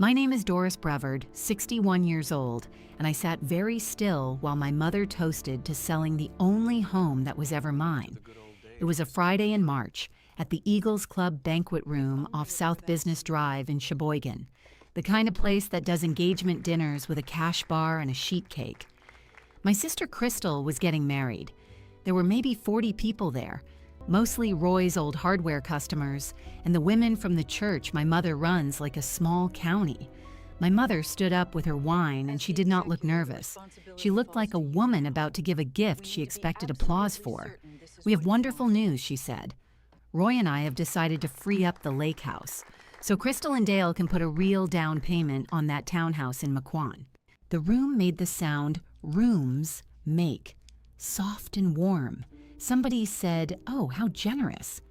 My name is Doris Brevard, 61 years old, and I sat very still while my mother toasted to selling the only home that was ever mine. It was a Friday in March at the Eagles Club banquet room off South Business Drive in Sheboygan, the kind of place that does engagement dinners with a cash bar and a sheet cake. My sister Crystal was getting married. There were maybe 40 people there, mostly Roy's old hardware customers, and the women from the church my mother runs like a small county. My mother stood up with her wine, and she did not look nervous. She looked like a woman about to give a gift she expected applause for. "We have wonderful news," she said. "Roy and I have decided to free up the lake house, so Crystal and Dale can put a real down payment on that townhouse in Mequon." The room made the sound rooms make, soft and warm. Somebody said, "Oh, how generous."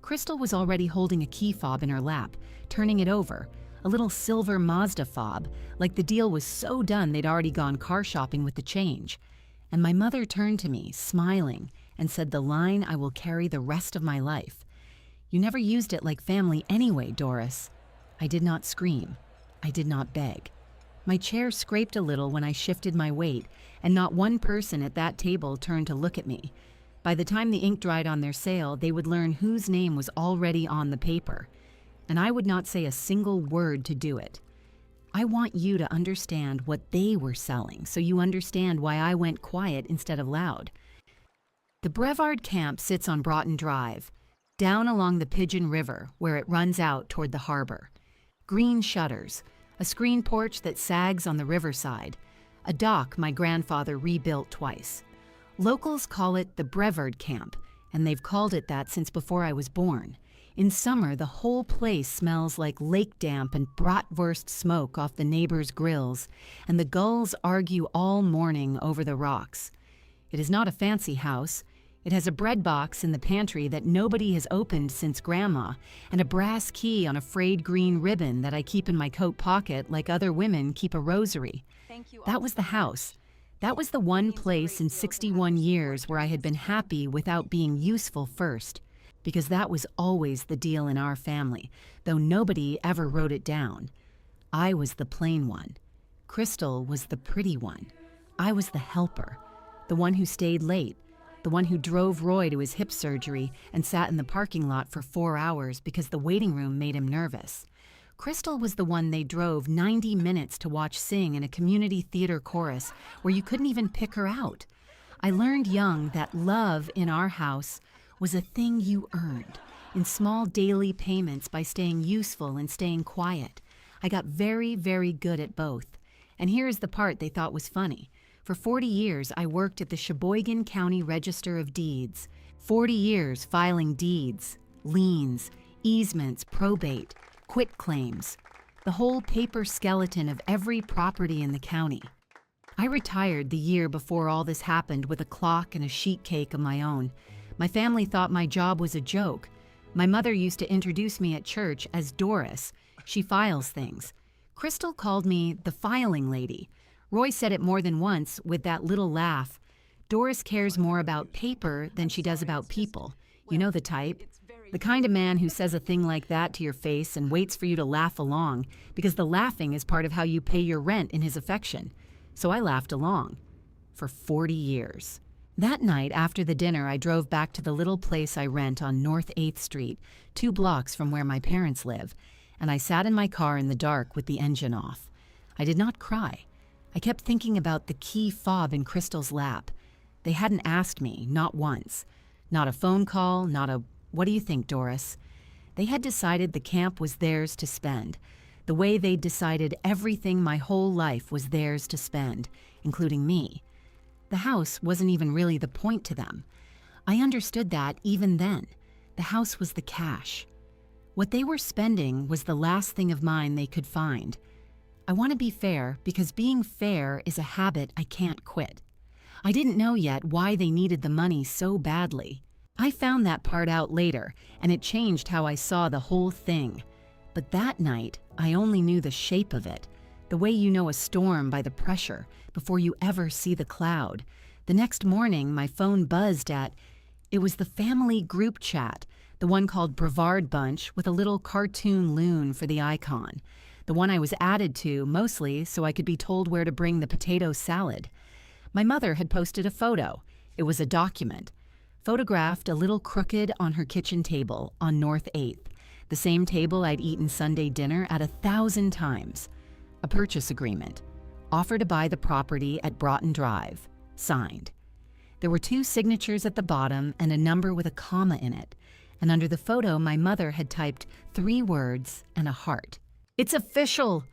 Crystal was already holding a key fob in her lap, turning it over, a little silver Mazda fob, like the deal was so done they'd already gone car shopping with the change. And my mother turned to me, smiling, and said the line I will carry the rest of my life. "You never used it like family anyway, Doris." I did not scream. I did not beg. My chair scraped a little when I shifted my weight, and not one person at that table turned to look at me. By the time the ink dried on their sale, they would learn whose name was already on the paper, and I would not say a single word to do it. I want you to understand what they were selling, so you understand why I went quiet instead of loud. The Brevard camp sits on Broughton Drive, down along the Pigeon River where it runs out toward the harbor. Green shutters, a screen porch that sags on the riverside, a dock my grandfather rebuilt twice. Locals call it the Brevard Camp, and they've called it that since before I was born. In summer, the whole place smells like lake damp and bratwurst smoke off the neighbors' grills, and the gulls argue all morning over the rocks. It is not a fancy house. It has a bread box in the pantry that nobody has opened since Grandma, and a brass key on a frayed green ribbon that I keep in my coat pocket like other women keep a rosary. That was the house. That was the one place in 61 years where I had been happy without being useful first, because that was always the deal in our family, though nobody ever wrote it down. I was the plain one. Crystal was the pretty one. I was the helper, the one who stayed late, the one who drove Roy to his hip surgery and sat in the parking lot for 4 hours because the waiting room made him nervous. Crystal was the one they drove 90 minutes to watch sing in a community theater chorus where you couldn't even pick her out. I learned young that love in our house was a thing you earned in small daily payments by staying useful and staying quiet. I got very, very good at both. And here's the part they thought was funny. For 40 years, I worked at the Sheboygan County Register of Deeds. 40 years filing deeds, liens, easements, probate, quitclaims, the whole paper skeleton of every property in the county. I retired the year before all this happened with a clock and a sheet cake of my own. My family thought my job was a joke. My mother used to introduce me at church as Doris. She files things. Crystal called me the filing lady. Roy said it more than once with that little laugh. Doris cares more about paper than she does about people. You know the type. The kind of man who says a thing like that to your face and waits for you to laugh along, because the laughing is part of how you pay your rent in his affection. So I laughed along. For 40 years. That night after the dinner, I drove back to the little place I rent on North 8th Street, 2 blocks from where my parents live, and I sat in my car in the dark with the engine off. I did not cry. I kept thinking about the key fob in Crystal's lap. They hadn't asked me, not once. Not a phone call, not a, "What do you think, Doris?" They had decided the camp was theirs to spend, the way they'd decided everything my whole life was theirs to spend, including me. The house wasn't even really the point to them. I understood that even then. The house was the cash. What they were spending was the last thing of mine they could find. I want to be fair because being fair is a habit I can't quit. I didn't know yet why they needed the money so badly. I found that part out later, and it changed how I saw the whole thing. But that night, I only knew the shape of it, the way you know a storm by the pressure before you ever see the cloud. The next morning, my phone buzzed at, it was the family group chat, the one called Brevard Bunch with a little cartoon loon for the icon. the one I was added to mostly so I could be told where to bring the potato salad. My mother had posted a photo. It was a document, photographed a little crooked on her kitchen table on North 8th, the same table I'd eaten Sunday dinner at 1,000 times. A purchase agreement. Offer to buy the property at Broughton Drive. Signed. There were 2 signatures at the bottom and a number with a comma in it, and under the photo my mother had typed 3 words and a heart. "It's official,"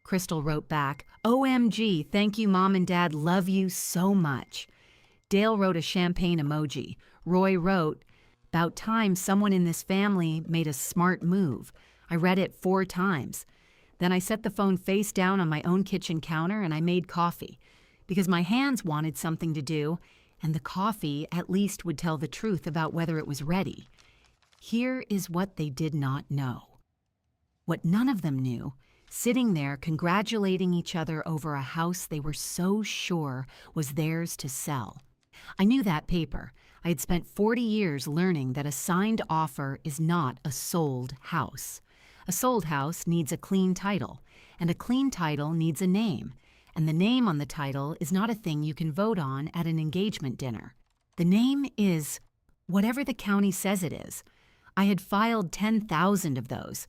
Crystal wrote back. "OMG, thank you, Mom and Dad, love you so much." Dale wrote a champagne emoji. Roy wrote, "About time someone in this family made a smart move. I read it 4 times. Then I set the phone face down on my own kitchen counter and I made coffee, because my hands wanted something to do, and the coffee at least would tell the truth about whether it was ready." Here is what they did not know. What none of them knew, sitting there congratulating each other over a house they were so sure was theirs to sell. I knew that paper. I had spent 40 years learning that a signed offer is not a sold house. A sold house needs a clean title, and a clean title needs a name, and the name on the title is not a thing you can vote on at an engagement dinner. The name is whatever the county says it is. I had filed 10,000 of those.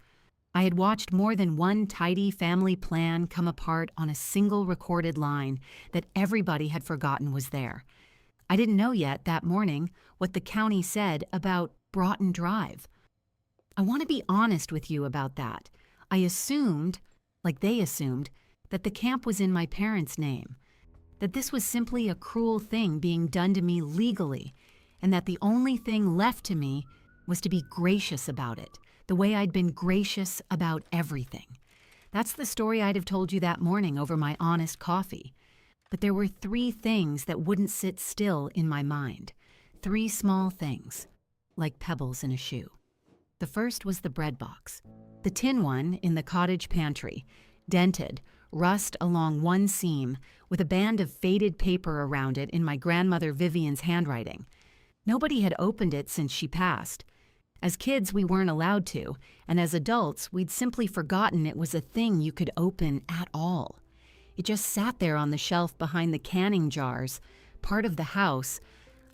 I had watched more than one tidy family plan come apart on a single recorded line that everybody had forgotten was there. I didn't know yet that morning what the county said about Broughton Drive. I want to be honest with you about that. I assumed, like they assumed, that the camp was in my parents' name, that this was simply a cruel thing being done to me legally, and that the only thing left to me was to be gracious about it, the way I'd been gracious about everything. That's the story I'd have told you that morning over my honest coffee. But there were 3 things that wouldn't sit still in my mind. 3 small things, like pebbles in a shoe. The first was the bread box. The tin one in the cottage pantry, dented, rust along one seam, with a band of faded paper around it in my grandmother Vivian's handwriting. Nobody had opened it since she passed. As kids, we weren't allowed to, and as adults, we'd simply forgotten it was a thing you could open at all. It just sat there on the shelf behind the canning jars, part of the house,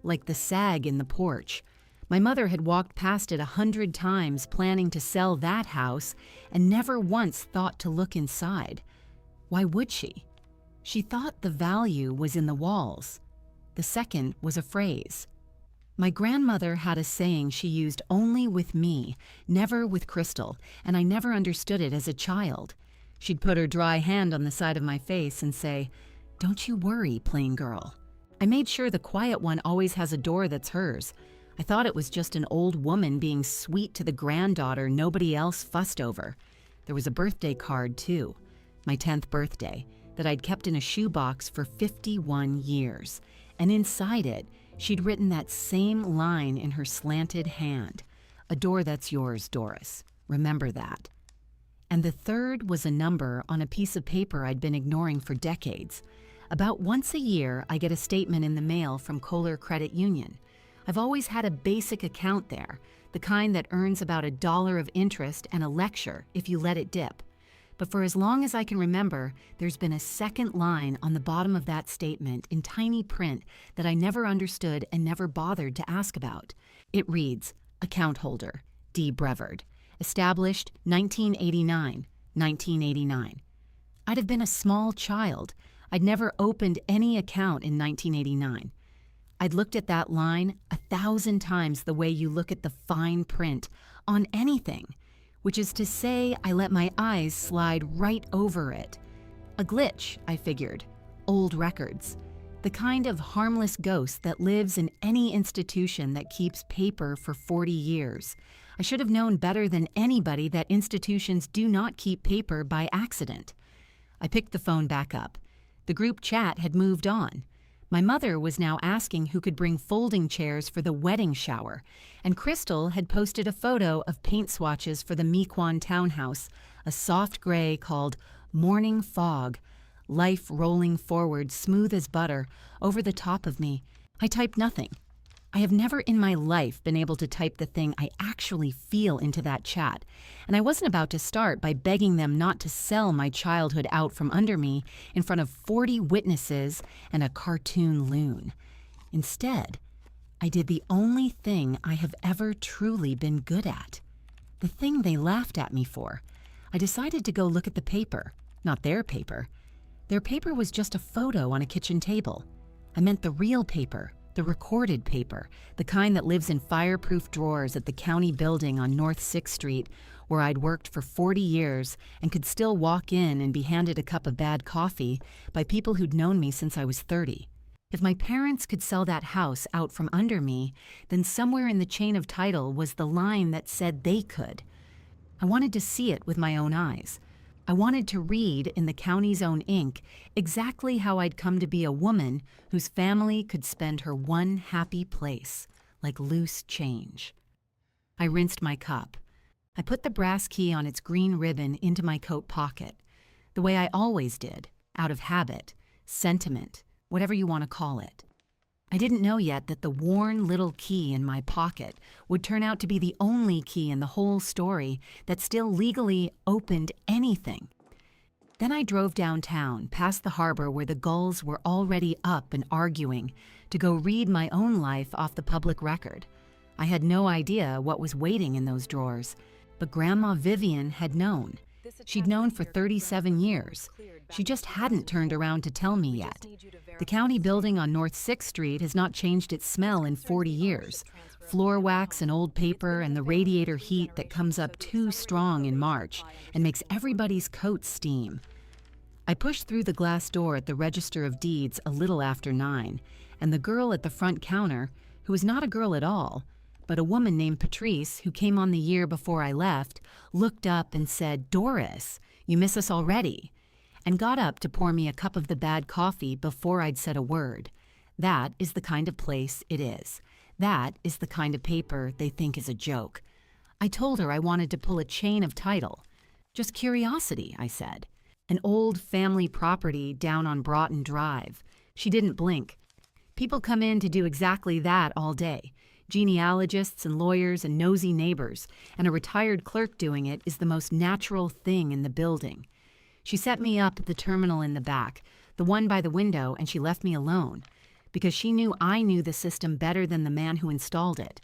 like the sag in the porch. My mother had walked past it 100 times planning to sell that house and never once thought to look inside. Why would she? She thought the value was in the walls. The second was a phrase. My grandmother had a saying she used only with me, never with Crystal, and I never understood it as a child. She'd put her dry hand on the side of my face and say, "Don't you worry, plain girl." I made sure the quiet one always has a door that's hers. I thought it was just an old woman being sweet to the granddaughter nobody else fussed over. There was a birthday card, too, my 10th birthday, that I'd kept in a shoebox for 51 years. And inside it, she'd written that same line in her slanted hand. "A door that's yours, Doris. Remember that." And the third was a number on a piece of paper I'd been ignoring for decades. About once a year, I get a statement in the mail from Kohler Credit Union. I've always had a basic account there, the kind that earns about $1 of interest and a lecture if you let it dip. But for as long as I can remember, there's been a second line on the bottom of that statement in tiny print that I never understood and never bothered to ask about. It reads, "Account holder, D. Brevard. Established 1989. I'd have been a small child. I'd never opened any account in 1989. I'd looked at that line 1,000 times the way you look at the fine print on anything, which is to say I let my eyes slide right over it. A glitch, I figured. Old records. The kind of harmless ghost that lives in any institution that keeps paper for 40 years. I should have known better than anybody that institutions do not keep paper by accident. I picked the phone back up. The group chat had moved on. My mother was now asking who could bring folding chairs for the wedding shower, and Crystal had posted a photo of paint swatches for the Mequon townhouse, a soft gray called Morning Fog, life rolling forward smooth as butter over the top of me. I typed nothing. I have never in my life been able to type the thing I actually feel into that chat, and I wasn't about to start by begging them not to sell my childhood out from under me in front of 40 witnesses and a cartoon loon. Instead, I did the only thing I have ever truly been good at. The thing they laughed at me for. I decided to go look at the paper, not their paper. Their paper was just a photo on a kitchen table. I meant the real paper, the recorded paper, the kind that lives in fireproof drawers at the county building on North 6th Street, where I'd worked for 40 years and could still walk in and be handed a cup of bad coffee by people who'd known me since I was 30. If my parents could sell that house out from under me, then somewhere in the chain of title was the line that said they could. I wanted to see it with my own eyes. I wanted to read in the county's own ink exactly how I'd come to be a woman whose family could spend her one happy place, like loose change. I rinsed my cup. I put the brass key on its green ribbon into my coat pocket, the way I always did, out of habit, sentiment, whatever you want to call it. I didn't know yet that the worn little key in my pocket would turn out to be the only key in the whole story that still legally opened anything. Then I drove downtown, past the harbor where the gulls were already up and arguing, to go read my own life off the public record. I had no idea what was waiting in those drawers, but Grandma Vivian had known. She'd known for 37 years. She just hadn't turned around to tell me yet. The county building on North 6th Street has not changed its smell in 40 years. Floor wax and old paper and the radiator heat that comes up too strong in March and makes everybody's coats steam. I pushed through the glass door at the Register of Deeds a little after 9, and the girl at the front counter, who was not a girl at all, but a woman named Patrice, who came on the year before I left, looked up and said, "Doris, you miss us already," and got up to pour me a cup of the bad coffee before I'd said a word. That is the kind of place it is. That is the kind of paper they think is a joke. I told her I wanted to pull a chain of title. Just curiosity, I said. An old family property down on Broughton Drive. She didn't blink. People come in to do exactly that all day. Genealogists and lawyers and nosy neighbors, and a retired clerk doing it is the most natural thing in the building. She set me up at the terminal in the back, the one by the window, and she left me alone, because she knew I knew the system better than the man who installed it.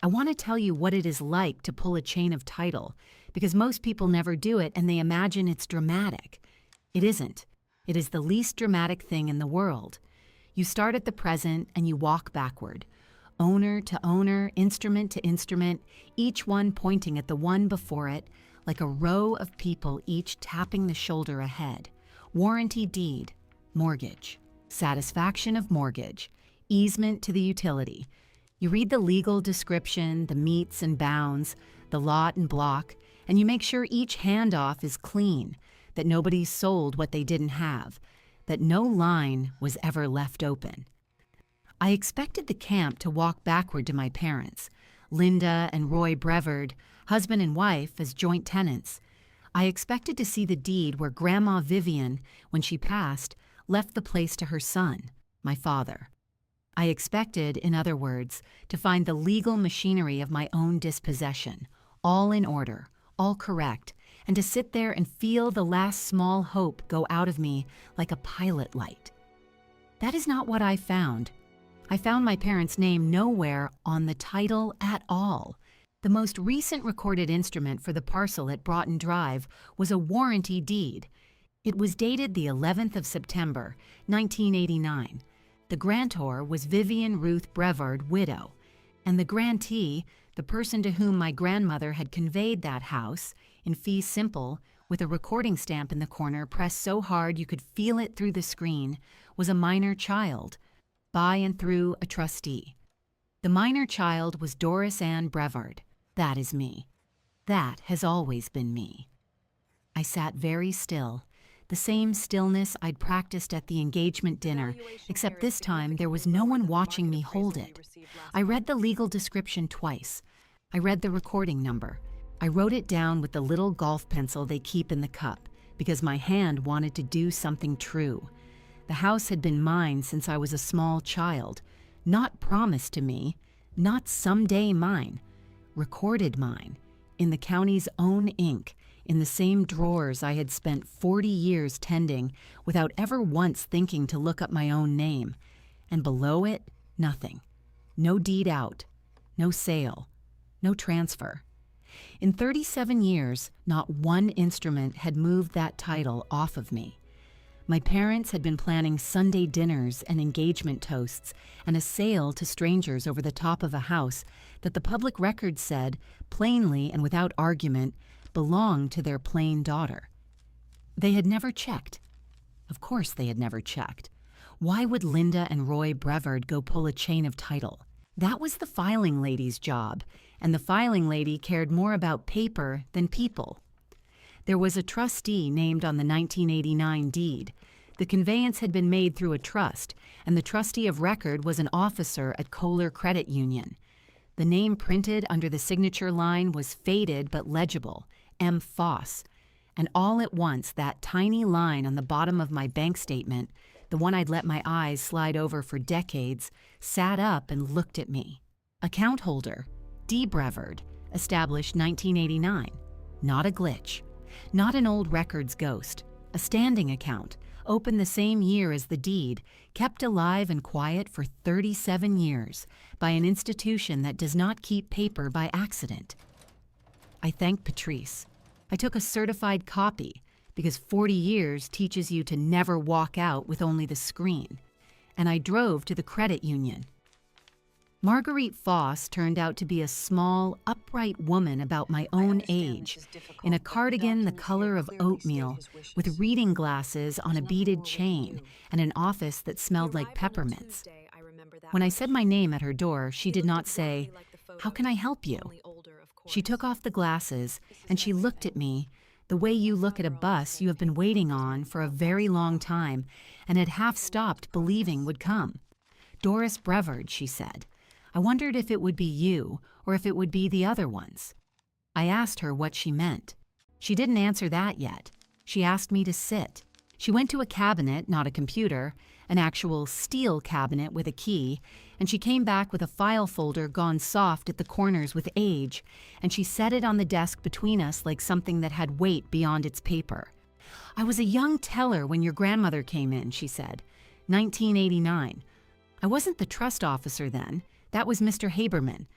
I want to tell you what it is like to pull a chain of title, because most people never do it and they imagine it's dramatic. It isn't. It is the least dramatic thing in the world. You start at the present and you walk backward. Owner to owner, instrument to instrument, each one pointing at the one before it, like a row of people each tapping the shoulder ahead. Warranty deed, mortgage, satisfaction of mortgage, easement to the utility. You read the legal description, the meets and bounds, the lot and block, and you make sure each handoff is clean, that nobody sold what they didn't have, that no line was ever left open. I expected the camp to walk backward to my parents, Linda and Roy Brevard, husband and wife as joint tenants. I expected to see the deed where Grandma Vivian, when she passed, left the place to her son, my father. I expected, in other words, to find the legal machinery of my own dispossession, all in order, all correct, and to sit there and feel the last small hope go out of me like a pilot light. That is not what I found. I found my parents' name nowhere on the title at all. The most recent recorded instrument for the parcel at Broughton Drive was a warranty deed. It was dated the 11th of September, 1989. The grantor was Vivian Ruth Brevard, widow, and the grantee, the person to whom my grandmother had conveyed that house, in fee simple, with a recording stamp in the corner pressed so hard you could feel it through the screen, was a minor child, by and through a trustee. The minor child was Doris Ann Brevard. That is me. That has always been me. I sat very still, the same stillness I'd practiced at the engagement dinner, except this time there was no one watching me hold it. I read the legal description twice. I read the recording number. I wrote it down with the little golf pencil they keep in the cup, because my hand wanted to do something true. The house had been mine since I was a small child. Not promised to me, not someday mine, recorded mine, in the county's own ink, in the same drawers I had spent 40 years tending without ever once thinking to look up my own name. And below it, nothing. No deed out, no sale, no transfer. In 37 years, not one instrument had moved that title off of me. My parents had been planning Sunday dinners and engagement toasts and a sale to strangers over the top of a house that the public record said, plainly and without argument, belonged to their plain daughter. They had never checked. Of course they had never checked. Why would Linda and Roy Brevard go pull a chain of title? That was the filing lady's job, and the filing lady cared more about paper than people. There was a trustee named on the 1989 deed. The conveyance had been made through a trust, and the trustee of record was an officer at Kohler Credit Union. The name printed under the signature line was faded but legible, M. Foss, and all at once that tiny line on the bottom of my bank statement, the one I'd let my eyes slide over for decades, sat up and looked at me. Account holder, D. Brevard, established 1989. Not a glitch. Not an old records ghost. A standing account, opened the same year as the deed, kept alive and quiet for 37 years by an institution that does not keep paper by accident. I thanked Patrice. I took a certified copy because 40 years teaches you to never walk out with only the screen. And I drove to the credit union. Marguerite Foss turned out to be a small, upright woman about my own age, in a cardigan the color of oatmeal, with reading glasses on a beaded chain, and an office that smelled like peppermints. When I said my name at her door, she did not say, "How can I help you?" She took off the glasses, and she looked at me, the way you look at a bus you have been waiting on for a very long time, and had half stopped believing would come. "Doris Brevard," she said. I wondered if it would be you, or if it would be the other ones. I asked her what she meant. She didn't answer that yet. She asked me to sit. She went to a cabinet, not a computer, an actual steel cabinet with a key, and she came back with a file folder gone soft at the corners with age, and she set it on the desk between us like something that had weight beyond its paper. "I was a young teller when your grandmother came in," she said. 1989. I wasn't the trust officer then. That was Mr. Haberman.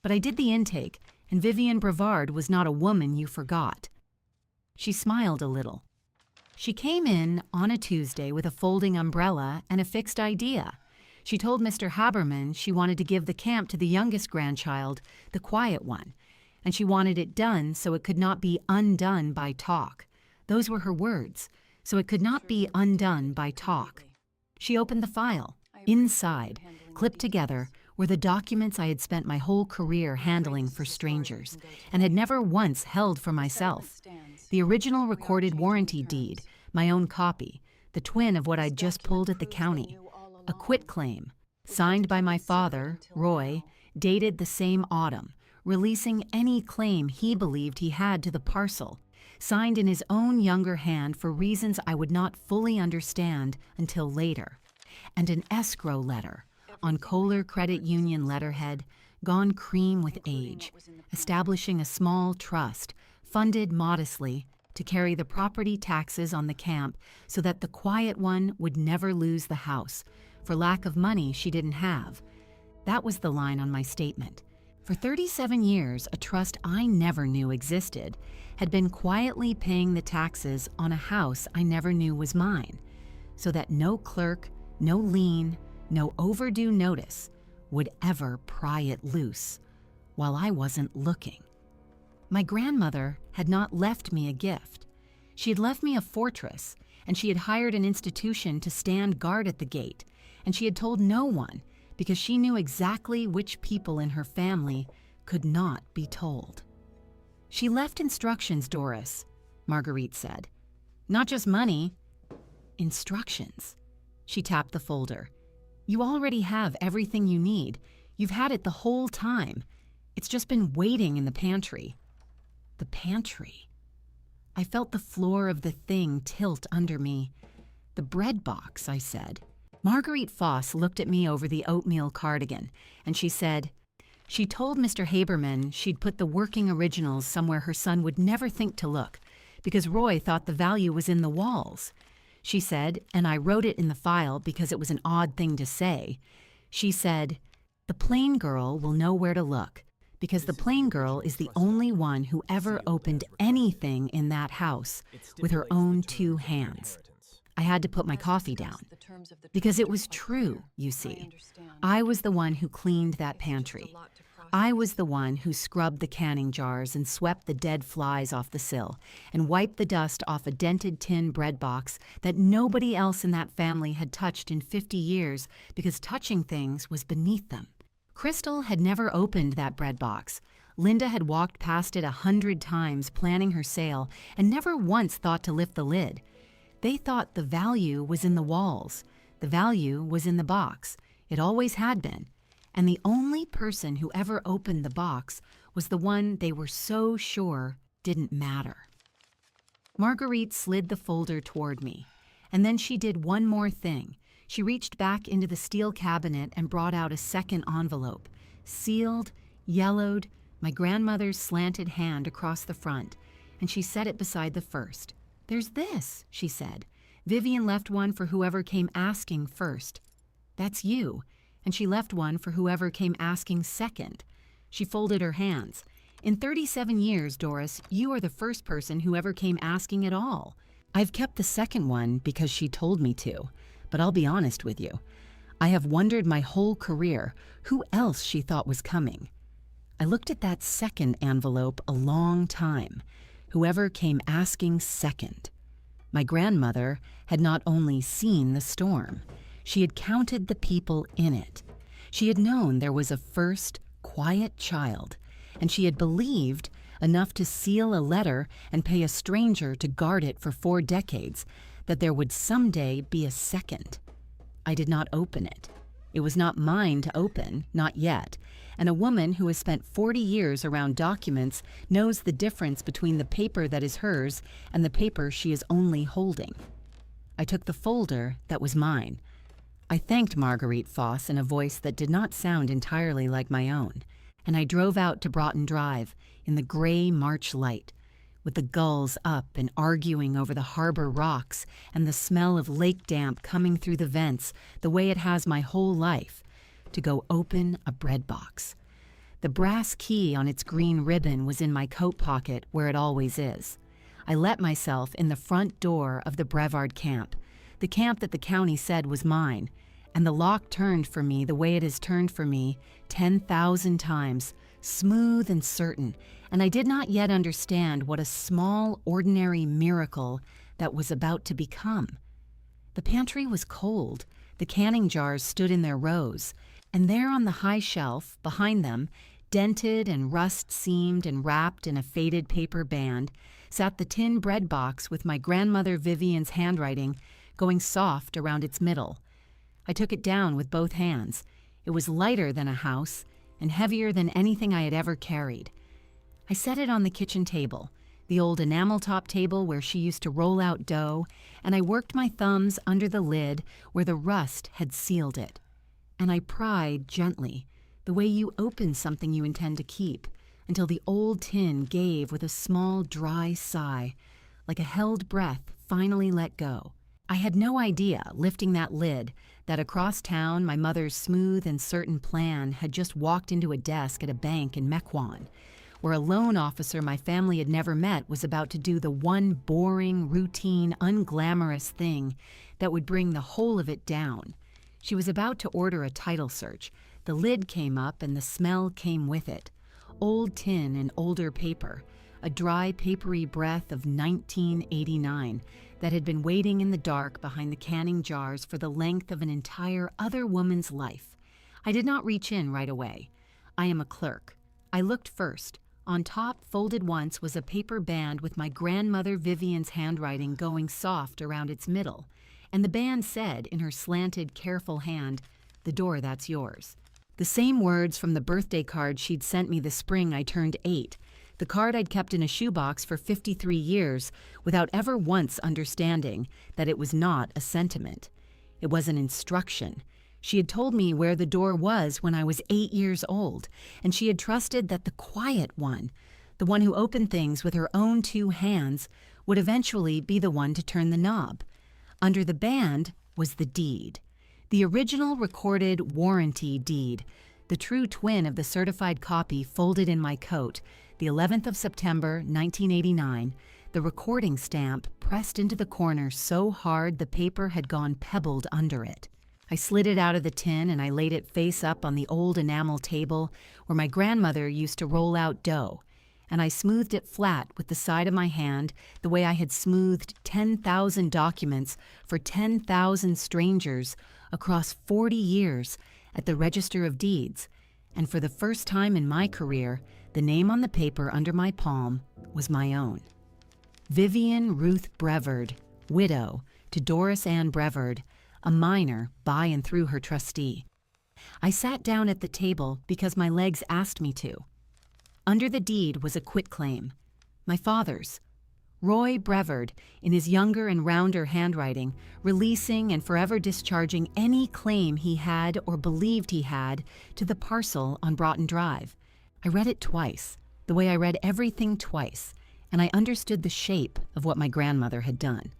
But I did the intake, and Vivian Brevard was not a woman you forgot. She smiled a little. She came in on a Tuesday with a folding umbrella and a fixed idea. She told Mr. Haberman she wanted to give the camp to the youngest grandchild, the quiet one, and she wanted it done so it could not be undone by talk. Those were her words, so it could not be undone by talk. She opened the file. Inside, clipped together, were the documents I had spent my whole career handling for strangers, and had never once held for myself. The original recorded warranty deed, my own copy, the twin of what I'd just pulled at the county. A quitclaim, signed by my father, Roy, dated the same autumn, releasing any claim he believed he had to the parcel, signed in his own younger hand for reasons I would not fully understand until later. And an escrow letter, on Kohler Credit Union letterhead, gone cream with age, establishing a small trust, funded modestly, to carry the property taxes on the camp so that the quiet one would never lose the house, for lack of money she didn't have. That was the line on my statement. For 37 years, a trust I never knew existed had been quietly paying the taxes on a house I never knew was mine, so that no clerk, no lien, no overdue notice would ever pry it loose, while I wasn't looking. My grandmother had not left me a gift. She had left me a fortress, and she had hired an institution to stand guard at the gate, and she had told no one because she knew exactly which people in her family could not be told. "She left instructions, Doris," Marguerite said. "Not just money, instructions." She tapped the folder. "You already have everything you need. You've had it the whole time. It's just been waiting in the pantry." The pantry. I felt the floor of the thing tilt under me. "The bread box," I said. Marguerite Foss looked at me over the oatmeal cardigan, and she said, "She told Mr. Haberman she'd put the working originals somewhere her son would never think to look, because Roy thought the value was in the walls. She said, and I wrote it in the file because it was an odd thing to say, she said, 'The plain girl will know where to look, because the plain girl is the only one who ever opened anything in that house with her own two hands.'" I had to put my coffee down. Because it was true, you see. I was the one who cleaned that pantry. I was the one who scrubbed the canning jars and swept the dead flies off the sill and wiped the dust off a dented tin bread box that nobody else in that family had touched in 50 years because touching things was beneath them. Crystal had never opened that bread box. Linda had walked past it 100 times planning her sale and never once thought to lift the lid. They thought the value was in the walls. The value was in the box. It always had been. And the only person who ever opened the box was the one they were so sure didn't matter. Marguerite slid the folder toward me, and then she did one more thing. She reached back into the steel cabinet and brought out a second envelope, sealed, yellowed, my grandmother's slanted hand across the front, and she set it beside the first. "There's this," she said. "Vivian left one for whoever came asking first. That's you." And she left one for whoever came asking second. She folded her hands. "In 37 years, Doris, you are the first person who ever came asking at all. I've kept the second one because she told me to. But I'll be honest with you. I have wondered my whole career who else she thought was coming." I looked at that second envelope a long time. Whoever came asking second. My grandmother had not only seen the storm, she had counted the people in it. She had known there was a first, quiet child, and she had believed enough to seal a letter and pay a stranger to guard it for 4 decades that there would someday be a second. I did not open it. It was not mine to open, not yet, and a woman who has spent 40 years around documents knows the difference between the paper that is hers and the paper she is only holding. I took the folder that was mine. I thanked Marguerite Foss in a voice that did not sound entirely like my own, and I drove out to Broughton Drive in the gray March light, with the gulls up and arguing over the harbor rocks and the smell of lake damp coming through the vents the way it has my whole life, to go open a bread box. The brass key on its green ribbon was in my coat pocket where it always is. I let myself in the front door of the Brevard camp, the camp that the county said was mine, and the lock turned for me the way it has turned for me 10,000 times, smooth and certain, and I did not yet understand what a small, ordinary miracle that was about to become. The pantry was cold. The canning jars stood in their rows, and there on the high shelf, behind them, dented and rust-seamed and wrapped in a faded paper band, sat the tin bread box with my grandmother Vivian's handwriting going soft around its middle. I took it down with both hands. It was lighter than a house and heavier than anything I had ever carried. I set it on the kitchen table, the old enamel-top table where she used to roll out dough, and I worked my thumbs under the lid where the rust had sealed it. And I pried gently, the way you open something you intend to keep, until the old tin gave with a small, dry sigh, like a held breath finally let go. I had no idea, lifting that lid, that across town my mother's smooth and certain plan had just walked into a desk at a bank in Mequon, where a loan officer my family had never met was about to do the one boring, routine, unglamorous thing that would bring the whole of it down. She was about to order a title search. The lid came up and the smell came with it. Old tin and older paper, a dry, papery breath of 1989 that had been waiting in the dark behind the canning jars for the length of an entire other woman's life. I did not reach in right away. I am a clerk. I looked first. On top, folded once, was a paper band with my grandmother Vivian's handwriting going soft around its middle, and the band said in her slanted, careful hand, "The door that's yours." The same words from the birthday card she'd sent me the spring I turned 8, the card I'd kept in a shoebox for 53 years without ever once understanding that it was not a sentiment. It was an instruction. She had told me where the door was when I was 8 years old, and she had trusted that the quiet one, the one who opened things with her own 2 hands, would eventually be the one to turn the knob. Under the band was the deed. The original recorded warranty deed, the true twin of the certified copy folded in my coat, the 11th of September, 1989, the recording stamp pressed into the corner so hard the paper had gone pebbled under it. I slid it out of the tin and I laid it face up on the old enamel table where my grandmother used to roll out dough, and I smoothed it flat with the side of my hand the way I had smoothed 10,000 documents for 10,000 strangers across 40 years at the Register of Deeds, and for the first time in my career, the name on the paper under my palm was my own. Vivian Ruth Brevard, widow to Doris Ann Brevard, a minor by and through her trustee. I sat down at the table because my legs asked me to. Under the deed was a quitclaim, my father's. Roy Brevard, in his younger and rounder handwriting, releasing and forever discharging any claim he had or believed he had to the parcel on Broughton Drive. I read it twice, the way I read everything twice, and I understood the shape of what my grandmother had done.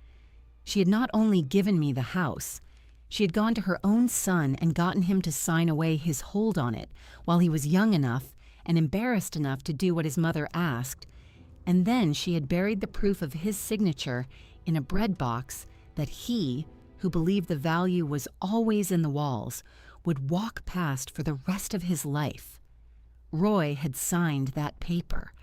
She had not only given me the house, she had gone to her own son and gotten him to sign away his hold on it while he was young enough and embarrassed enough to do what his mother asked, and then she had buried the proof of his signature in a bread box that he, who believed the value was always in the walls, would walk past for the rest of his life. Roy had signed that paper.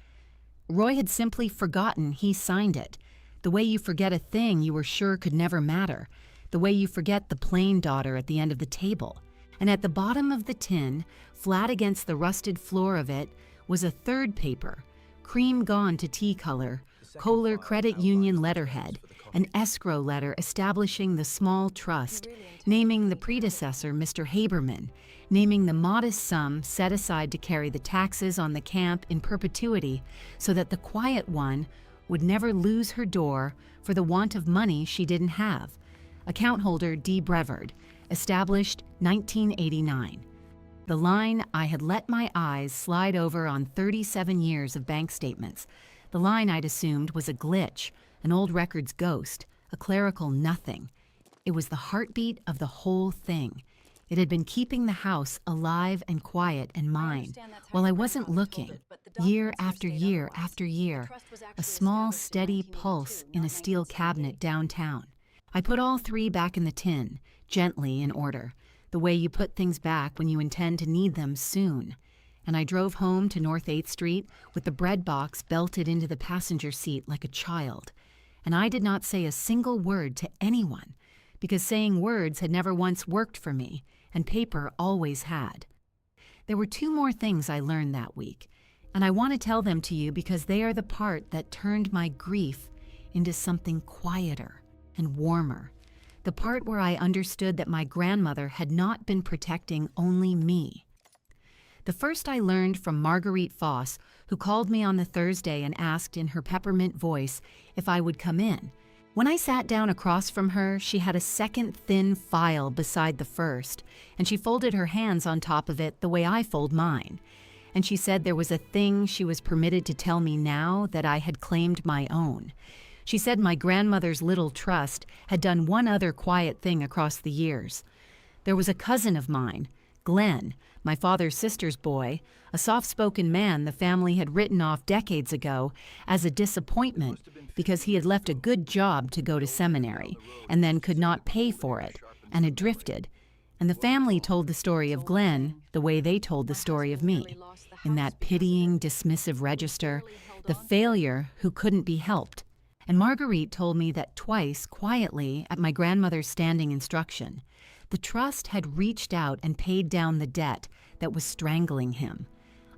Roy had simply forgotten he signed it, the way you forget a thing you were sure could never matter, the way you forget the plain daughter at the end of the table. And at the bottom of the tin, flat against the rusted floor of it, was a third paper, cream gone to tea color, Kohler Credit Union letterhead, an escrow letter establishing the small trust, naming the predecessor Mr. Haberman, naming the modest sum set aside to carry the taxes on the camp in perpetuity so that the quiet one would never lose her door for the want of money she didn't have. Account holder D. Brevard, established 1989. The line I had let my eyes slide over on 37 years of bank statements. The line I'd assumed was a glitch, an old record's ghost, a clerical nothing. It was the heartbeat of the whole thing. It had been keeping the house alive and quiet and mine while I wasn't looking, year after year after year, a small steady pulse in a steel cabinet downtown. I put all 3 back in the tin, gently in order, the way you put things back when you intend to need them soon. And I drove home to North 8th Street with the bread box belted into the passenger seat like a child. And I did not say a single word to anyone, because saying words had never once worked for me, and paper always had. There were 2 more things I learned that week, and I want to tell them to you because they are the part that turned my grief into something quieter and warmer. The part where I understood that my grandmother had not been protecting only me. The first I learned from Marguerite Foss, who called me on the Thursday and asked in her peppermint voice if I would come in. When I sat down across from her, she had a second thin file beside the first, and she folded her hands on top of it the way I fold mine. And she said there was a thing she was permitted to tell me now that I had claimed my own. She said my grandmother's little trust had done one other quiet thing across the years. There was a cousin of mine, Glenn, my father's sister's boy, a soft-spoken man the family had written off decades ago as a disappointment because he had left a good job to go to seminary and then could not pay for it and had drifted. And the family told the story of Glenn the way they told the story of me, in that pitying, dismissive register, the failure who couldn't be helped. And Marguerite told me that twice, quietly, at my grandmother's standing instruction, the trust had reached out and paid down the debt that was strangling him,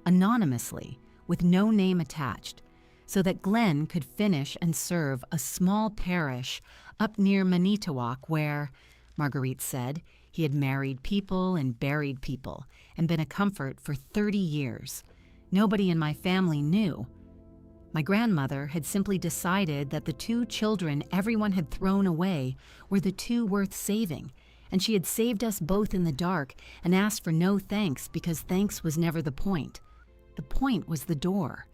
anonymously, with no name attached, so that Glenn could finish and serve a small parish up near Manitowoc where, Marguerite said, he had married people and buried people and been a comfort for 30 years. Nobody in my family knew. My grandmother had simply decided that the 2 children everyone had thrown away were the 2 worth saving, and she had saved us both in the dark and asked for no thanks because thanks was never the point. The point was the door.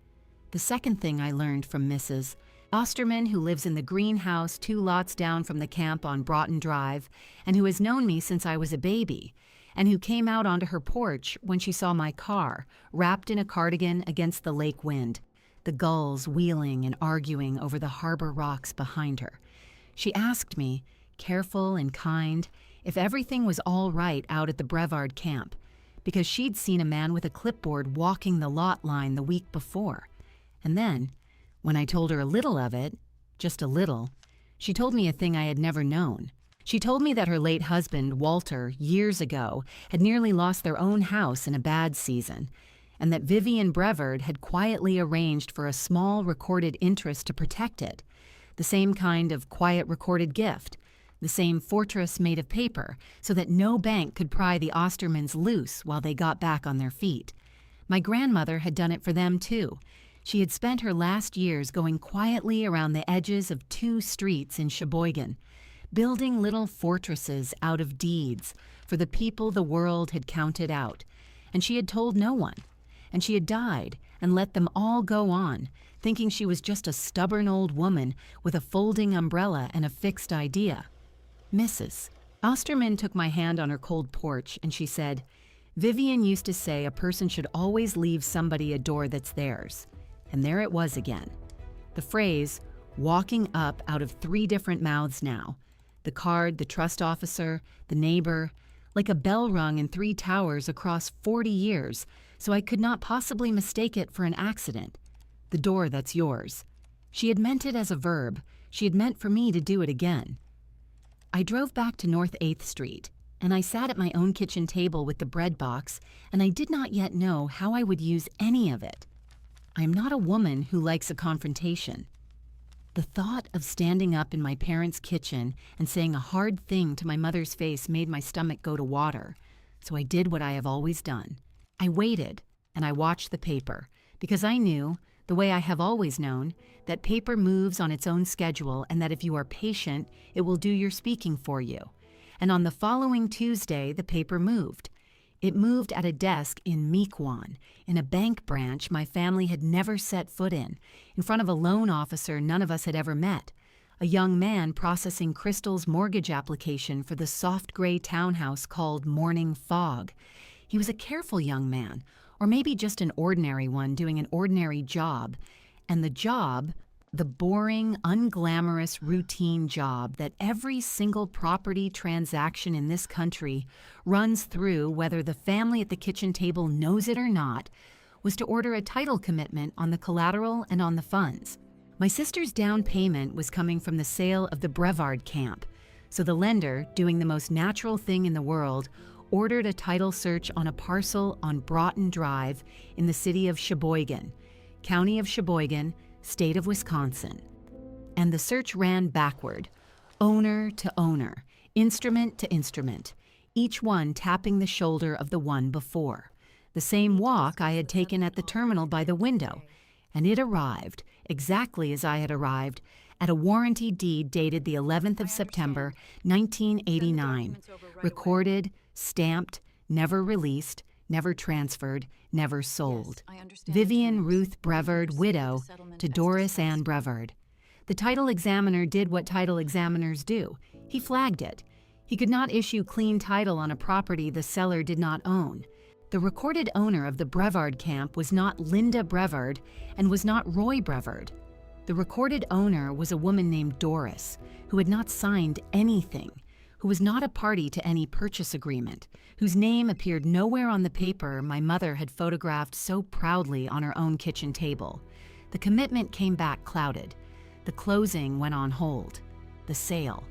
The second thing I learned from Mrs. Osterman, who lives in the greenhouse 2 lots down from the camp on Broughton Drive, and who has known me since I was a baby, and who came out onto her porch when she saw my car, wrapped in a cardigan against the lake wind, the gulls wheeling and arguing over the harbor rocks behind her. She asked me, careful and kind, if everything was all right out at the Brevard camp, because she'd seen a man with a clipboard walking the lot line the week before. And then, when I told her a little of it, just a little, she told me a thing I had never known. She told me that her late husband, Walter, years ago, had nearly lost their own house in a bad season, and that Vivian Brevard had quietly arranged for a small recorded interest to protect it, the same kind of quiet recorded gift, the same fortress made of paper, so that no bank could pry the Ostermans loose while they got back on their feet. My grandmother had done it for them, too. She had spent her last years going quietly around the edges of 2 streets in Sheboygan, building little fortresses out of deeds for the people the world had counted out. And she had told no one. And she had died and let them all go on, thinking she was just a stubborn old woman with a folding umbrella and a fixed idea. Mrs. Osterman took my hand on her cold porch and she said, "Vivian used to say a person should always leave somebody a door that's theirs." And there it was again. The phrase, walking up out of 3 different mouths now. The card, the trust officer, the neighbor, like a bell rung in 3 towers across 40 years, so I could not possibly mistake it for an accident. The door that's yours. She had meant it as a verb. She had meant for me to do it again. I drove back to North 8th Street, and I sat at my own kitchen table with the bread box, and I did not yet know how I would use any of it. I am not a woman who likes a confrontation. The thought of standing up in my parents' kitchen and saying a hard thing to my mother's face made my stomach go to water, so I did what I have always done. I waited, and I watched the paper, because I knew, the way I have always known, that paper moves on its own schedule and that if you are patient, it will do your speaking for you. And on the following Tuesday, the paper moved. It moved at a desk in Mequon, in a bank branch my family had never set foot in front of a loan officer none of us had ever met, a young man processing Crystal's mortgage application for the soft gray townhouse called Morning Fog. He was a careful young man, or maybe just an ordinary one doing an ordinary job, and the job, the boring, unglamorous, routine job that every single property transaction in this country runs through whether the family at the kitchen table knows it or not, was to order a title commitment on the collateral and on the funds. My sister's down payment was coming from the sale of the Brevard camp, so the lender, doing the most natural thing in the world, ordered a title search on a parcel on Broughton Drive in the city of Sheboygan, county of Sheboygan, state of Wisconsin. And the search ran backward, owner to owner, instrument to instrument, each one tapping the shoulder of the one before. The same walk I had taken at the terminal by the window, and it arrived, exactly as I had arrived, at a warranty deed dated the 11th of September, 1989, recorded, stamped, never released, never transferred, never sold. Vivian Ruth Brevard, widow, to Doris Ann Brevard. The title examiner did what title examiners do. He flagged it. He could not issue clean title on a property the seller did not own. The recorded owner of the Brevard camp was not Linda Brevard and was not Roy Brevard. The recorded owner was a woman named Doris, who had not signed anything, who was not a party to any purchase agreement, whose name appeared nowhere on the paper my mother had photographed so proudly on her own kitchen table. The commitment came back clouded. The closing went on hold. The sale,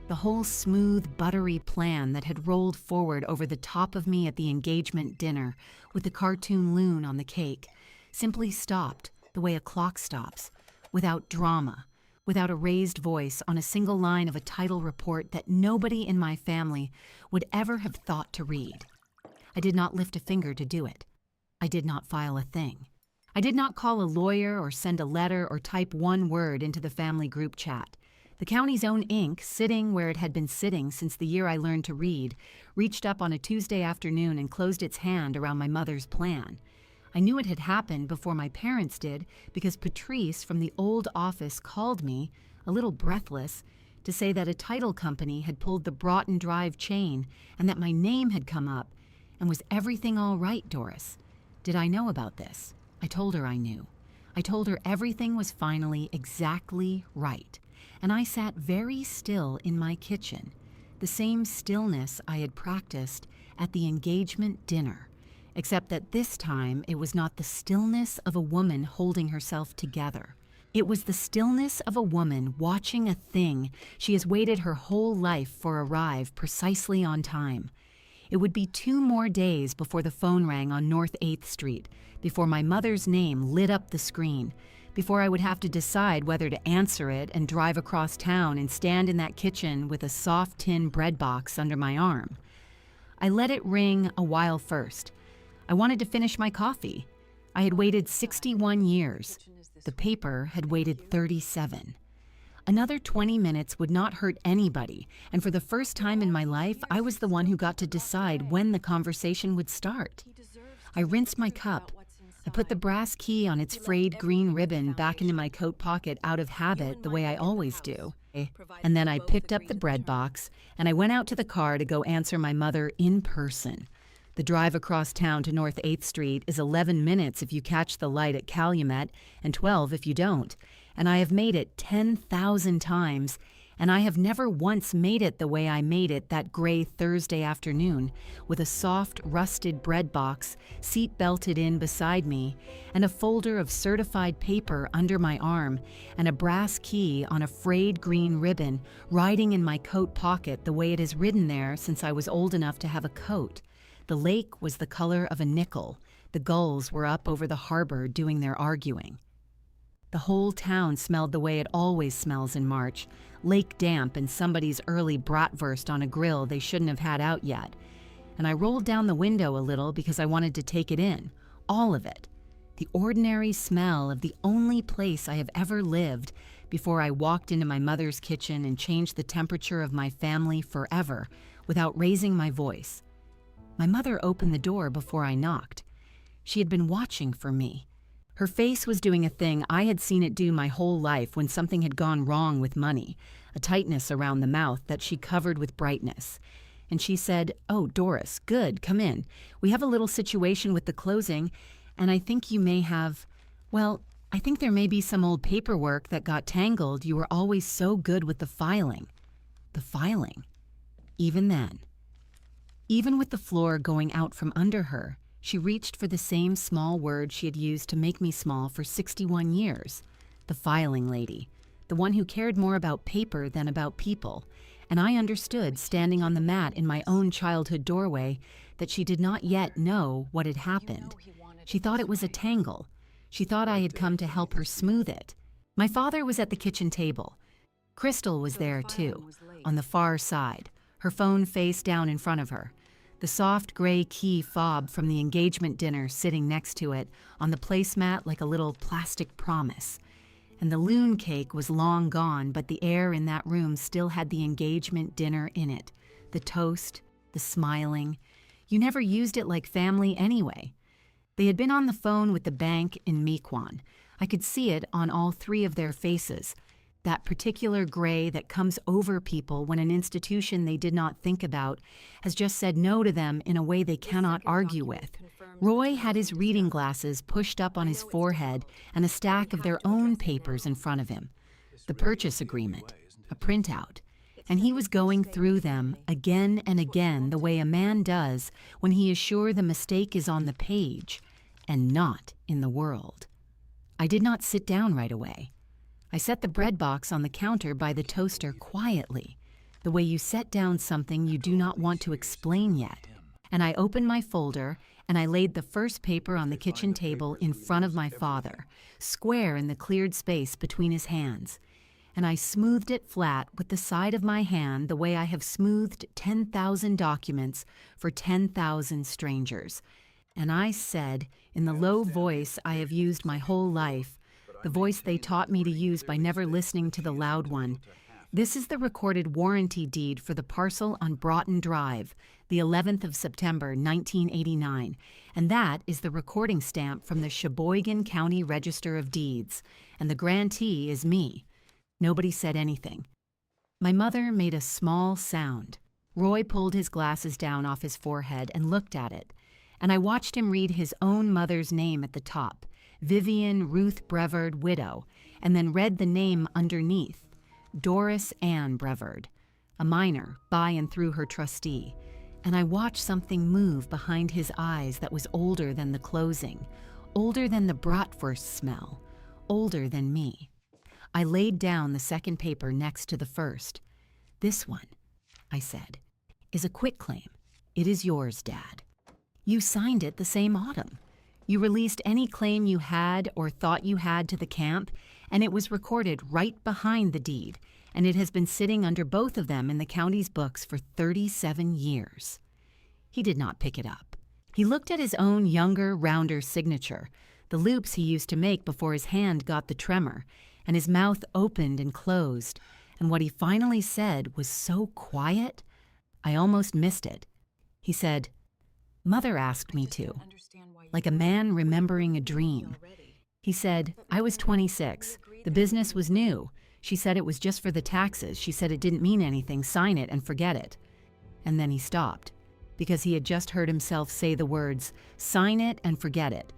the whole smooth, buttery plan that had rolled forward over the top of me at the engagement dinner with the cartoon loon on the cake, simply stopped the way a clock stops, without drama, without a raised voice on a single line of a title report that nobody in my family would ever have thought to read. I did not lift a finger to do it. I did not file a thing. I did not call a lawyer or send a letter or type one word into the family group chat. The county's own ink, sitting where it had been sitting since the year I learned to read, reached up on a Tuesday afternoon and closed its hand around my mother's plan. I knew it had happened before my parents did because Patrice from the old office called me, a little breathless, to say that a title company had pulled the Broughton Drive chain and that my name had come up. And was everything all right, Doris? Did I know about this? I told her I knew. I told her everything was finally exactly right. And I sat very still in my kitchen, the same stillness I had practiced at the engagement dinner, except that this time it was not the stillness of a woman holding herself together. It was the stillness of a woman watching a thing she has waited her whole life for arrive precisely on time. It would be 2 more days before the phone rang on North 8th Street, before my mother's name lit up the screen, before I would have to decide whether to answer it and drive across town and stand in that kitchen with a soft tin bread box under my arm. I let it ring a while first. I wanted to finish my coffee. I had waited 61 years. The paper had waited 37. Another 20 minutes would not hurt anybody, and for the first time in my life, I was the one who got to decide when the conversation would start. I rinsed my cup. I put the brass key on its frayed green ribbon back into my coat pocket out of habit, the way I always do. And then I picked up the bread box, and I went out to the car to go answer my mother in person. The drive across town to North 8th Street is 11 minutes if you catch the light at Calumet, and 12 if you don't. And I have made it 10,000 times, and I have never once made it the way I made it that gray Thursday afternoon, with a soft, rusted bread box seat-belted in beside me, and a folder of certified paper under my arm, and a brass key on a frayed green ribbon riding in my coat pocket the way it has ridden there since I was old enough to have a coat. The lake was the color of a nickel. The gulls were up over the harbor doing their arguing. The whole town smelled the way it always smells in March, lake damp and somebody's early bratwurst on a grill they shouldn't have had out yet. And I rolled down the window a little because I wanted to take it in, all of it. The ordinary smell of the only place I have ever lived before I walked into my mother's kitchen and changed the temperature of my family forever without raising my voice. My mother opened the door before I knocked. She had been watching for me. Her face was doing a thing I had seen it do my whole life when something had gone wrong with money, a tightness around the mouth that she covered with brightness. And she said, "Oh, Doris, good, come in. We have a little situation with the closing, and I think you may have, well, I think there may be some old paperwork that got tangled. You were always so good with the filing." The filing. Even then. Even with the floor going out from under her, she reached for the same small word she had used to make me small for 61 years. The filing lady. The one who cared more about paper than about people. And I understood, standing on the mat in my own childhood doorway, that she did not yet know what had happened. She thought it was a tangle. She thought I had come to help her smooth it. My father was at the kitchen table. Crystal was there, too, on the far side, her phone face down in front of her. The soft gray key fob from the engagement dinner sitting next to it on the placemat like a little plastic promise. And the loon cake was long gone, but the air in that room still had the engagement dinner in it. The toast, the smiling. You never used it like family anyway. They had been on the phone with the bank in Mequon. I could see it on all 3 of their faces. That particular gray that comes over people when an institution they did not think about has just said no to them in a way they cannot argue with. Roy had his reading glasses pushed up on his forehead and a stack of their own papers in front of him. The purchase agreement, a printout. And he was going through them again and again the way a man does when he is sure the mistake is on the page and not in the world. I did not sit down right away. I set the bread box on the counter by the toaster quietly, the way you set down something you do not want to explain yet. And I opened my folder, and I laid the first paper on the kitchen table in front of my father, square in the cleared space between his hands. And I smoothed it flat with the side of my hand the way I have smoothed 10,000 documents for 10,000 strangers. And I said, in the low voice I have used my whole life, the voice they taught me to use by never listening to the loud one, This is the recorded warranty deed for the parcel on Broughton Drive, the 11th of September, 1989, and that is the recording stamp from the Sheboygan County Register of Deeds, and the grantee is me. Nobody said anything. My mother made a small sound. Roy pulled his glasses down off his forehead and looked at it, and I watched him read his own mother's name at the top, Vivian Ruth Brevard, widow, and then read the name underneath, Doris Ann Brevard, a minor by and through her trustee, and I watched something move behind his eyes that was older than the closing, older than the bratwurst smell, older than me. I laid down the second paper next to the first. "This one," I said, "is a quitclaim. It is yours, Dad. You signed it the same autumn. You released any claim you had or thought you had to the camp, and it was recorded right behind the deed, and it has been sitting under both of them in the county's books for 37 years. He did not pick it up. He looked at his own younger, rounder signature, the loops he used to make before his hand got the tremor, and his mouth opened and closed, and what he finally said was so quiet, I almost missed it. He said, "Mother asked me to," like a man remembering a dream. He said, "I was 26. The business was new. She said it was just for the taxes. She said it didn't mean anything. Sign it and forget it." And then he stopped, because he had just heard himself say the words, "Sign it and forget it."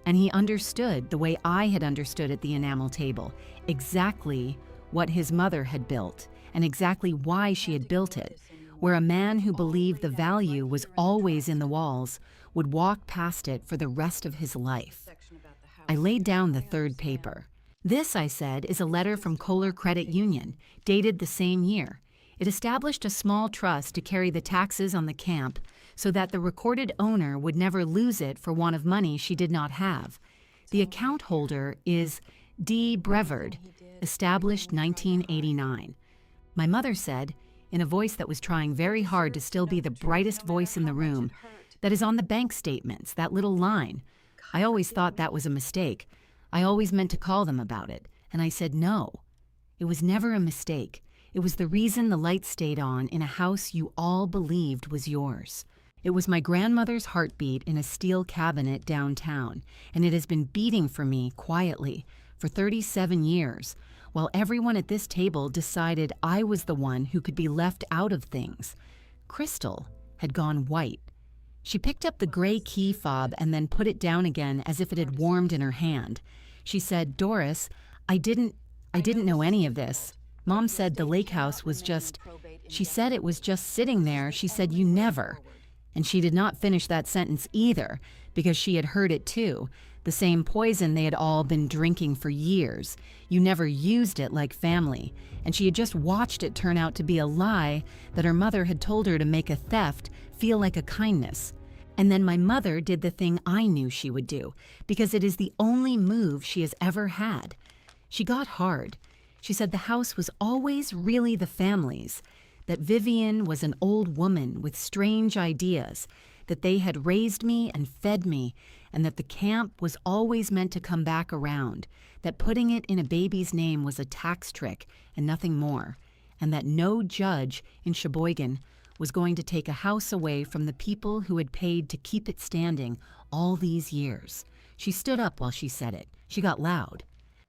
And he understood the way I had understood at the enamel table, exactly what his mother had built, and exactly why she had built it, where a man who believed the value was always in the walls would walk past it for the rest of his life. I laid down the third paper. "This," I said, "is a letter from Kohler Credit Union, dated the same year. It established a small trust to carry the taxes on the camp so that the recorded owner would never lose it for want of money she did not have. The account holder is D. Brevard, established 1989. My mother said, in a voice that was trying very hard to still be the brightest voice in the room, "That is on the bank statements, that little line. I always thought that was a mistake. I always meant to call them about it." And I said, "No, it was never a mistake. It was the reason the lights stayed on in a house you all believed was yours. It was my grandmother's heartbeat in a steel cabinet downtown, and it has been beating for me quietly for 37 years, while everyone at this table decided I was the one who could be left out of things." Crystal had gone white. She picked up the gray key fob and then put it down again as if it had warmed in her hand. She said, "Doris, I didn't know any of this. Mom said the lake house was just, she said it was just sitting there. She said you never." And she did not finish that sentence either, because she had heard it too, the same poison they had all been drinking for years. You never used it like family, and she had just watched it turn out to be a lie that her mother had told her to make a theft feel like a kindness. And then my mother did the thing I knew she would do, because it is the only move she has ever had. She got hard. She said the house was always really the family's, that Vivian was an old woman with strange ideas, that they had raised me and fed me, and that the camp was always meant to come back around, that putting it in a baby's name was a tax trick and nothing more, and that no judge in Sheboygan was going to take a house away from the people who had paid to keep it standing all these years. She stood up while she said it. She got loud.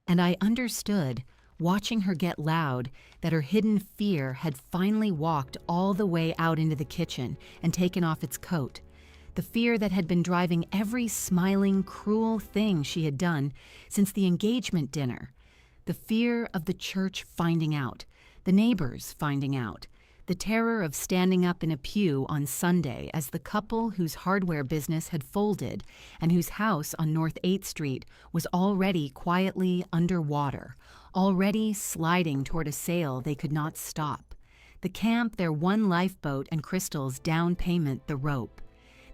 And I understood, watching her get loud, that her hidden fear had finally walked all the way out into the kitchen and taken off its coat. The fear that had been driving every smiling, cruel thing she had done since the engagement dinner. The fear of the church finding out, the neighbors finding out, the terror of standing up in a pew on Sunday as the couple whose hardware business had folded and whose house on North 8th Street was already quietly underwater, already sliding toward a sale they could not stop. The camp, their one lifeboat, and Crystal's down payment, the rope.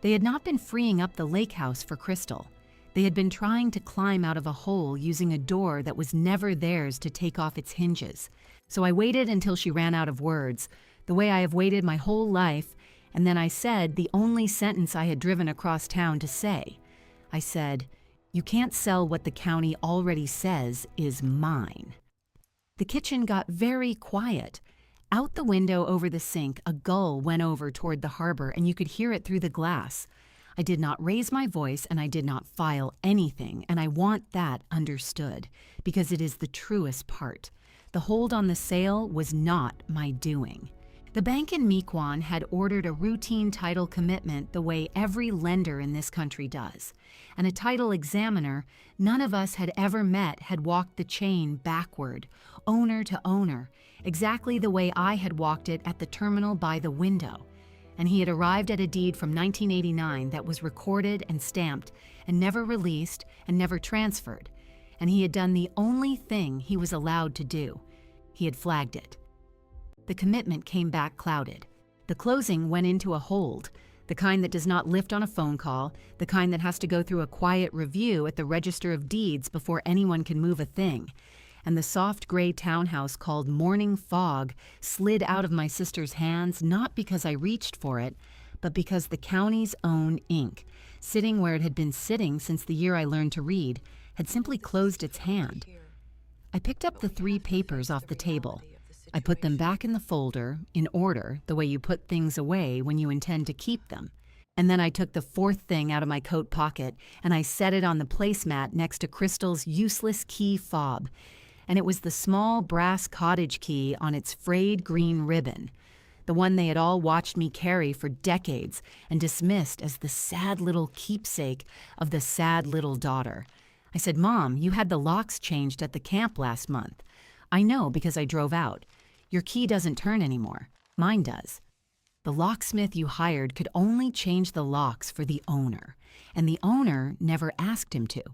They had not been freeing up the lake house for Crystal. They had been trying to climb out of a hole using a door that was never theirs to take off its hinges. So I waited until she ran out of words, the way I have waited my whole life, and then I said the only sentence I had driven across town to say. I said, "You can't sell what the county already says is mine." The kitchen got very quiet. Out the window over the sink, a gull went over toward the harbor, and you could hear it through the glass. I did not raise my voice, and I did not file anything, and I want that understood, because it is the truest part. The hold on the sale was not my doing. The bank in Mequon had ordered a routine title commitment the way every lender in this country does. And a title examiner none of us had ever met had walked the chain backward, owner to owner, exactly the way I had walked it at the terminal by the window. And he had arrived at a deed from 1989 that was recorded and stamped and never released and never transferred. And he had done the only thing he was allowed to do. He had flagged it. The commitment came back clouded. The closing went into a hold, the kind that does not lift on a phone call, the kind that has to go through a quiet review at the Register of Deeds before anyone can move a thing. And the soft gray townhouse called Morning Fog slid out of my sister's hands not because I reached for it, but because the county's own ink, sitting where it had been sitting since the year I learned to read, had simply closed its hand. I picked up the 3 papers off the table. I put them back in the folder, in order, the way you put things away when you intend to keep them. And then I took the 4th thing out of my coat pocket, and I set it on the placemat next to Crystal's useless key fob. And it was the small brass cottage key on its frayed green ribbon, the one they had all watched me carry for decades and dismissed as the sad little keepsake of the sad little daughter. I said, "Mom, you had the locks changed at the camp last month." "I know because I drove out. Your key doesn't turn anymore. Mine does." The locksmith you hired could only change the locks for the owner, and the owner never asked him to.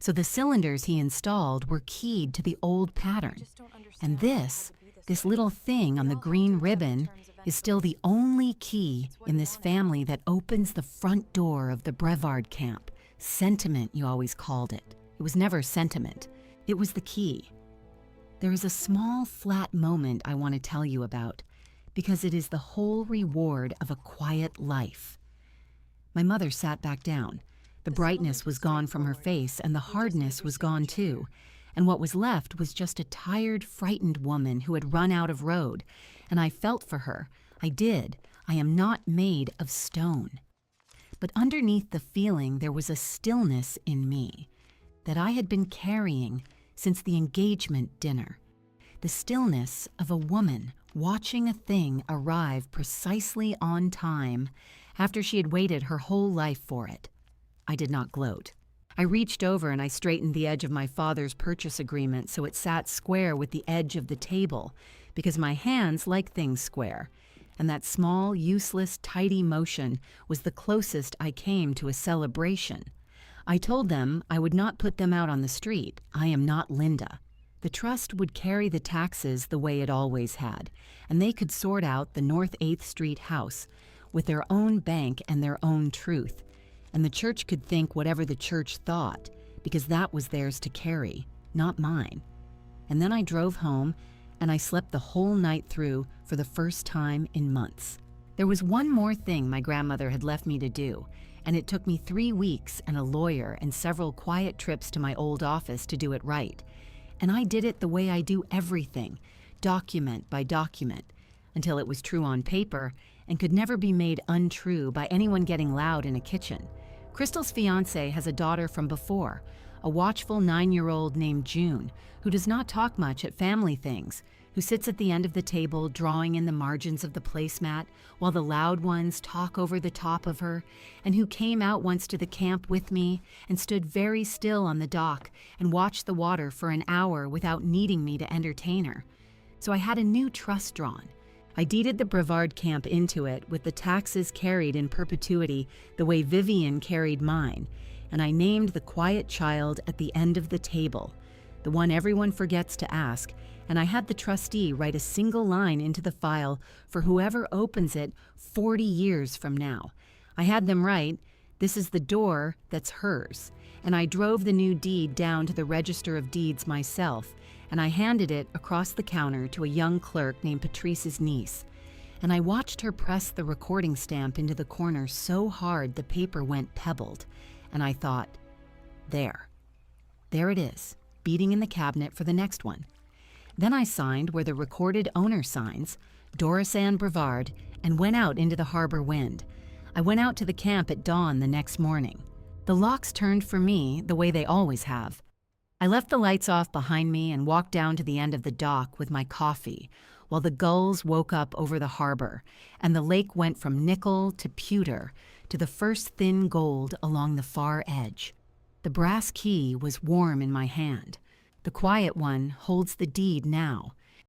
So the cylinders he installed were keyed to the old pattern. And this little thing on the green ribbon is still the only key in this family that opens the front door of the Brevard camp. Sentiment, you always called it. It was never sentiment. It was the key. There is a small, flat moment I want to tell you about, because it is the whole reward of a quiet life. My mother sat back down. The brightness was gone from her face, and the hardness was gone too. And what was left was just a tired, frightened woman who had run out of road. And I felt for her. I did. I am not made of stone. But underneath the feeling, there was a stillness in me that I had been carrying since the engagement dinner. The stillness of a woman watching a thing arrive precisely on time after she had waited her whole life for it. I did not gloat. I reached over and I straightened the edge of my father's purchase agreement so it sat square with the edge of the table, because my hands like things square, and that small, useless, tidy motion was the closest I came to a celebration. I told them I would not put them out on the street. I am not Linda. The trust would carry the taxes the way it always had, and they could sort out the North 8th Street house with their own bank and their own truth. And the church could think whatever the church thought, because that was theirs to carry, not mine. And then I drove home, and I slept the whole night through for the first time in months. There was one more thing my grandmother had left me to do, and it took me 3 weeks and a lawyer and several quiet trips to my old office to do it right. And I did it the way I do everything, document by document, until it was true on paper and could never be made untrue by anyone getting loud in a kitchen. Crystal's fiancé has a daughter from before, a watchful 9-year-old named June, who does not talk much at family things, who sits at the end of the table drawing in the margins of the placemat while the loud ones talk over the top of her, and who came out once to the camp with me and stood very still on the dock and watched the water for an hour without needing me to entertain her. So I had a new trust drawn. I deeded the Brevard camp into it with the taxes carried in perpetuity the way Vivian carried mine, and I named the quiet child at the end of the table, the one everyone forgets to ask, and I had the trustee write a single line into the file for whoever opens it 40 years from now. I had them write, "This is the door that's hers," and I drove the new deed down to the Register of Deeds myself, and I handed it across the counter to a young clerk named Patrice's niece. And I watched her press the recording stamp into the corner so hard the paper went pebbled, and I thought, there it is, beating in the cabinet for the next one. Then I signed where the recorded owner signs, Doris Brevard, and went out into the harbor wind. I went out to the camp at dawn the next morning. The locks turned for me the way they always have. I left the lights off behind me and walked down to the end of the dock with my coffee, while the gulls woke up over the harbor, and the lake went from nickel to pewter to the first thin gold along the far edge. The brass key was warm in my hand. The quiet one holds the deed now,